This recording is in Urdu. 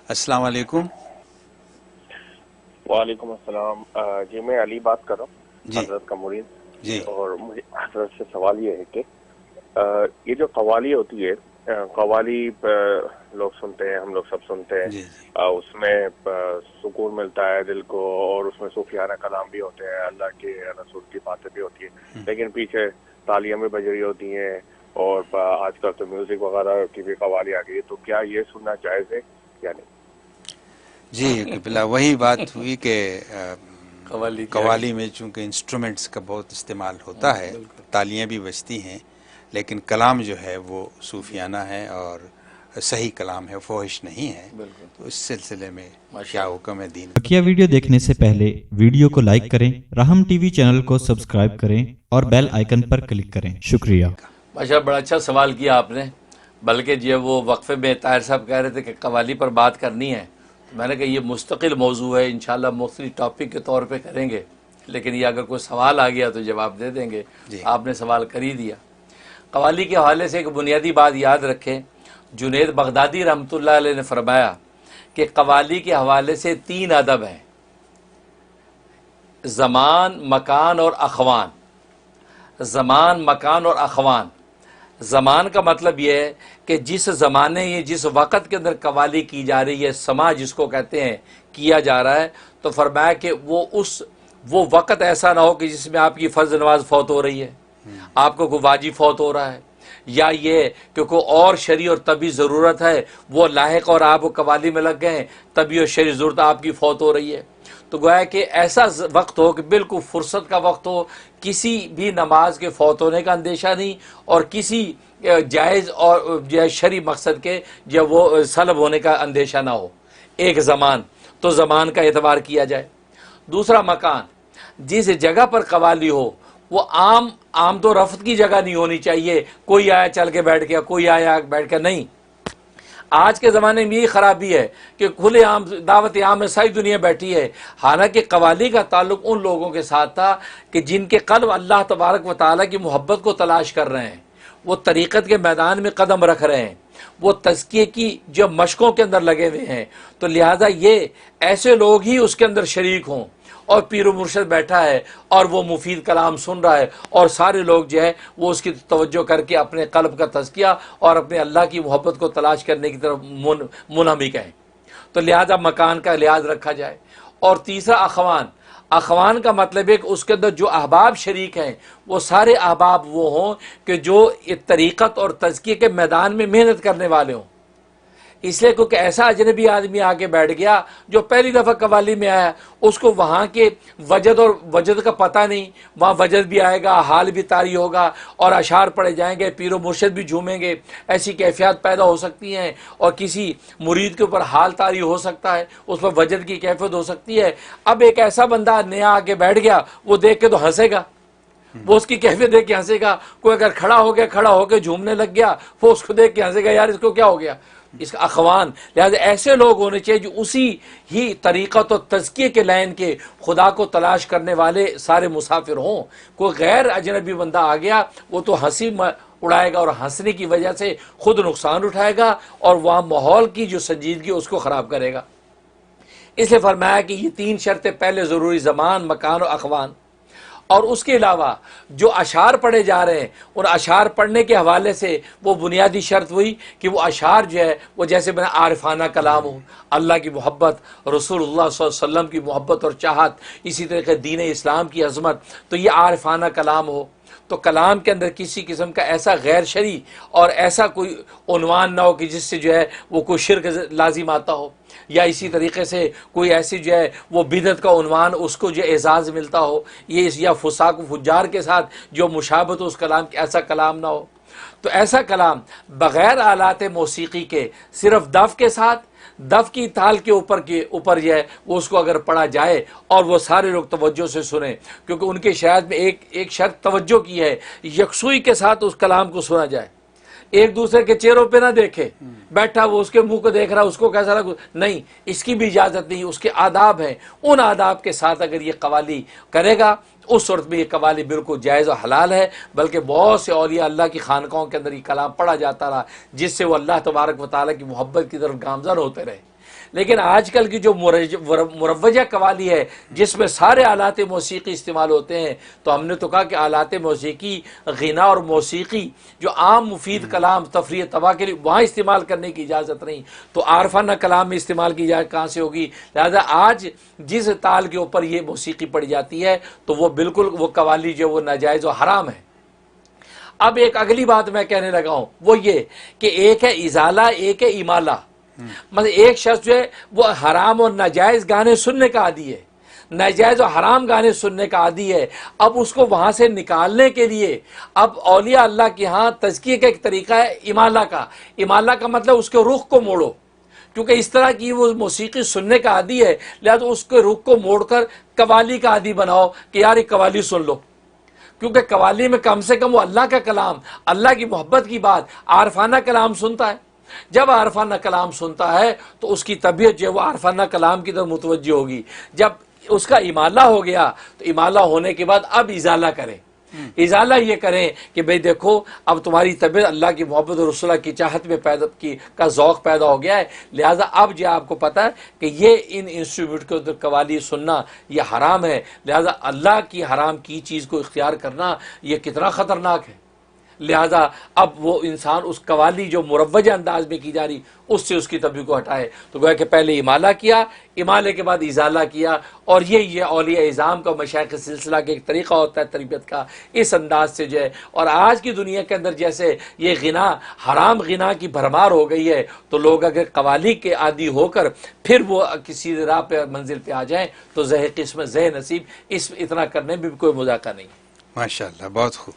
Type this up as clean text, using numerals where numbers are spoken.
السلام علیکم. وعلیکم السلام. جی میں علی بات کر رہا ہوں، جی حضرت کا مرید. جی اور مجھے حضرت سے سوال یہ ہے کہ یہ جو قوالی ہوتی ہے، قوالی لوگ سنتے ہیں، ہم لوگ سب سنتے ہیں. جی جی اس میں سکون ملتا ہے دل کو، اور اس میں صوفیانہ کلام بھی ہوتے ہیں، اللہ کے رسول کی باتیں بھی ہوتی ہیں، لیکن پیچھے تالیاں بھی بج رہی ہوتی ہیں، اور آج کل تو میوزک وغیرہ کی بھی قوالی آ گئی ہے. تو کیا یہ سننا جائز ہے یا نہیں؟ جی قبلہ وہی بات ہوئی کہ قوالی میں چونکہ انسٹرومنٹس کا بہت استعمال ہوتا ہے، تالیاں بھی بجتی ہیں، لیکن کلام جو ہے وہ صوفیانہ ہے اور صحیح کلام ہے، فوحش نہیں ہے. تو اس سلسلے میں کیا حکم ہے دین؟ بقیہ ویڈیو دیکھنے سے پہلے ویڈیو کو لائک کریں، رحم ٹی وی چینل کو سبسکرائب کریں اور بیل آئیکن پر کلک کریں. شکریہ. ماشاء بڑا اچھا سوال کیا آپ نے. بلکہ جو وہ وقفے میں طاہر صاحب کہہ رہے تھے کہ قوالی پر بات کرنی ہے، تو میں نے کہا یہ مستقل موضوع ہے، انشاءاللہ مختلف ٹاپک کے طور پہ کریں گے، لیکن یہ اگر کوئی سوال آ گیا تو جواب دے دیں گے. جی. آپ نے سوال کر ہی دیا. قوالی کے حوالے سے ایک بنیادی بات یاد رکھیں. جنید بغدادی رحمۃ اللہ علیہ نے فرمایا کہ قوالی کے حوالے سے 3 ادب ہیں: زمان، مکان اور اخوان. زمان، مکان اور اخوان. زمان کا مطلب یہ ہے کہ جس زمانے یا جس وقت کے اندر قوالی کی جا رہی ہے، سما جس کو کہتے ہیں، کیا جا رہا ہے، تو فرمایا کہ وہ وقت ایسا نہ ہو کہ جس میں آپ کی فرض نماز فوت ہو رہی ہے، آپ کو کوئی واجب فوت ہو رہا ہے، یا یہ کہ کوئی اور شرعی اور طبی ضرورت ہے وہ لاحق اور آپ قوالی میں لگ گئے ہیں، طبی اور شرعی ضرورت آپ کی فوت ہو رہی ہے. تو گویا کہ ایسا وقت ہو کہ بالکل فرصت کا وقت ہو، کسی بھی نماز کے فوت ہونے کا اندیشہ نہیں، اور کسی جائز اور شرعی مقصد کے جو وہ سلب ہونے کا اندیشہ نہ ہو. ایک زمان، تو زمان کا اعتبار کیا جائے. دوسرا مکان، جس جگہ پر قوالی ہو وہ عام تو رفت کی جگہ نہیں ہونی چاہیے، کوئی آیا چل کے بیٹھ گیا، کوئی آیا بیٹھ کے نہیں. آج کے زمانے میں یہ خرابی ہے کہ کھلے عام دعوت عام میں ساری دنیا بیٹھی ہے، حالانکہ قوالی کا تعلق ان لوگوں کے ساتھ تھا کہ جن کے قلب اللہ تبارک و تعالیٰ کی محبت کو تلاش کر رہے ہیں، وہ طریقت کے میدان میں قدم رکھ رہے ہیں، وہ تزکیے کی جو مشقوں کے اندر لگے ہوئے ہیں. تو لہٰذا یہ ایسے لوگ ہی اس کے اندر شریک ہوں، اور پیر و مرشد بیٹھا ہے اور وہ مفید کلام سن رہا ہے، اور سارے لوگ جو ہے وہ اس کی توجہ کر کے اپنے قلب کا تزکیہ اور اپنے اللہ کی محبت کو تلاش کرنے کی طرف منہمک ہیں. تو لہذا مکان کا لحاظ رکھا جائے. اور تیسرا اخوان. اخوان کا مطلب ہے کہ اس کے اندر جو احباب شریک ہیں وہ سارے احباب وہ ہوں کہ جو طریقت اور تزکیے کے میدان میں محنت کرنے والے ہوں. اس لیے کیونکہ ایسا اجنبی آدمی آ کے بیٹھ گیا جو پہلی دفعہ قوالی میں آیا، اس کو وہاں کے وجد کا پتہ نہیں، وہاں وجد بھی آئے گا، حال بھی طاری ہوگا، اور اشعار پڑھے جائیں گے، پیر و مرشد بھی جھومیں گے، ایسی کیفیات پیدا ہو سکتی ہیں، اور کسی مرید کے اوپر حال طاری ہو سکتا ہے، اس پر وجد کی کیفیت ہو سکتی ہے. اب ایک ایسا بندہ نیا آ کے بیٹھ گیا، وہ دیکھ کے تو ہنسے گا، وہ اس کی کیفیت دیکھ کے ہنسے گا. کوئی اگر کھڑا ہو کے جھومنے لگ گیا، وہ اس کو دیکھ کے ہنسے گا، یار اس کو کیا ہو گیا. اس کا اخوان. لہذا ایسے لوگ ہونے چاہیے جو اسی ہی طریقت و تزکیے کے لائن کے خدا کو تلاش کرنے والے سارے مسافر ہوں. کوئی غیر اجنبی بندہ آ گیا، وہ تو ہنسی اڑائے گا، اور ہنسنے کی وجہ سے خود نقصان اٹھائے گا، اور وہاں ماحول کی جو سنجیدگی اس کو خراب کرے گا. اس لیے فرمایا کہ یہ 3 شرطیں پہلے ضروری: زمان، مکان اور اخوان. اور اس کے علاوہ جو اشعار پڑھے جا رہے ہیں، ان اشعار پڑھنے کے حوالے سے وہ بنیادی شرط ہوئی کہ وہ اشعار جو ہے وہ جیسے بنا عارفانہ کلام ہو، اللہ کی محبت، رسول اللہ صلی اللہ علیہ وسلم کی محبت اور چاہت، اسی طریقے دین اسلام کی عظمت، تو یہ عارفانہ کلام ہو. تو کلام کے اندر کسی قسم کا ایسا غیر شرعی اور ایسا کوئی عنوان نہ ہو کہ جس سے جو ہے وہ کوئی شرک لازم آتا ہو، یا اسی طریقے سے کوئی ایسی جو ہے وہ بدعت کا عنوان اس کو جو اعزاز ملتا ہو، یہ یا فساق و فجار کے ساتھ جو مشابہت ہو اس کلام کی، ایسا کلام نہ ہو. تو ایسا کلام بغیر آلات موسیقی کے، صرف دف کے ساتھ، دف کی تال کے اوپر جو ہے وہ اس کو اگر پڑھا جائے اور وہ سارے لوگ توجہ سے سنیں، کیونکہ ان کے شاید میں ایک شرط توجہ کی ہے، یکسوئی کے ساتھ اس کلام کو سنا جائے، ایک دوسرے کے چہروں پہ نہ دیکھے، بیٹھا وہ اس کے منہ کو دیکھ رہا اس کو کیسا لگا، نہیں، اس کی بھی اجازت نہیں. اس کے آداب ہیں، ان آداب کے ساتھ اگر یہ قوالی کرے گا اس صورت میں یہ قوالی بالکل جائز و حلال ہے. بلکہ بہت سے اولیاء اللہ کی خانقاہوں کے اندر یہ کلام پڑھا جاتا رہا جس سے وہ اللہ تبارک و تعالیٰ کی محبت کی طرف گامزن ہوتے رہے. لیکن آج کل کی جو مروجہ قوالی ہے جس میں سارے آلات موسیقی استعمال ہوتے ہیں، تو ہم نے تو کہا کہ آلات موسیقی، غنا اور موسیقی جو عام مفید کلام تفریح تباہ کے لیے وہاں استعمال کرنے کی اجازت نہیں، تو عارفانہ کلام میں استعمال کی اجازت کہاں سے ہوگی؟ لہذا آج جس تال کے اوپر یہ موسیقی پڑی جاتی ہے تو وہ بالکل وہ قوالی جو وہ ناجائز و حرام ہے۔ اب ایک اگلی بات میں کہنے لگا ہوں، وہ یہ کہ ایک ہے ازالہ، ایک ہے امالہ۔ مطلب ایک شخص جو ہے وہ حرام اور ناجائز گانے سننے کا عادی ہے، ناجائز و حرام گانے سننے کا عادی ہے، اب اس کو وہاں سے نکالنے کے لیے اب اولیاء اللہ کے ہاں تزکیے کا ایک طریقہ ہے امالہ کا۔ امالہ کا مطلب اس کے رخ کو موڑو، کیونکہ اس طرح کی وہ موسیقی سننے کا عادی ہے، لہذا اس کے رخ کو موڑ کر قوالی کا عادی بناؤ کہ یار یہ قوالی سن لو، کیونکہ قوالی میں کم سے کم وہ اللہ کا کلام، اللہ کی محبت کی بات، عارفانہ کلام سنتا ہے۔ جب عارفانہ کلام سنتا ہے تو اس کی طبیعت جو ہے وہ عارفانہ کلام کی طرف متوجہ ہوگی۔ جب اس کا امالہ ہو گیا تو امالہ ہونے کے بعد اب ازالہ کریں۔ ازالہ یہ کریں کہ بھئی دیکھو اب تمہاری طبیعت اللہ کی محبت اور رسول اللہ کی چاہت میں کا ذوق پیدا ہو گیا ہے، لہذا اب جو آپ کو پتہ ہے کہ یہ ان انسٹیٹیوٹ کے اندر قوالی سننا یہ حرام ہے، لہذا اللہ کی حرام کی چیز کو اختیار کرنا یہ کتنا خطرناک ہے۔ لہذا اب وہ انسان اس قوالی جو مروجہ انداز میں کی جا رہی اس سے اس کی طبیعت کو ہٹائے، تو گویا کہ پہلے امالہ کیا، امالے کے بعد ازالہ کیا، اور یہ اولیاء اعظام کا مشائخ سلسلہ کا ایک طریقہ ہوتا ہے تربیت کا، اس انداز سے جو ہے۔ اور آج کی دنیا کے اندر جیسے یہ غنا، حرام غنا کی بھرمار ہو گئی ہے، تو لوگ اگر قوالی کے عادی ہو کر پھر وہ کسی راہ پہ منزل پہ آ جائیں تو زہ قسمت زہ نصیب، اس اتنا کرنے میں بھی کوئی مذاکرہ نہیں۔ ماشاءاللہ، بہت خوب۔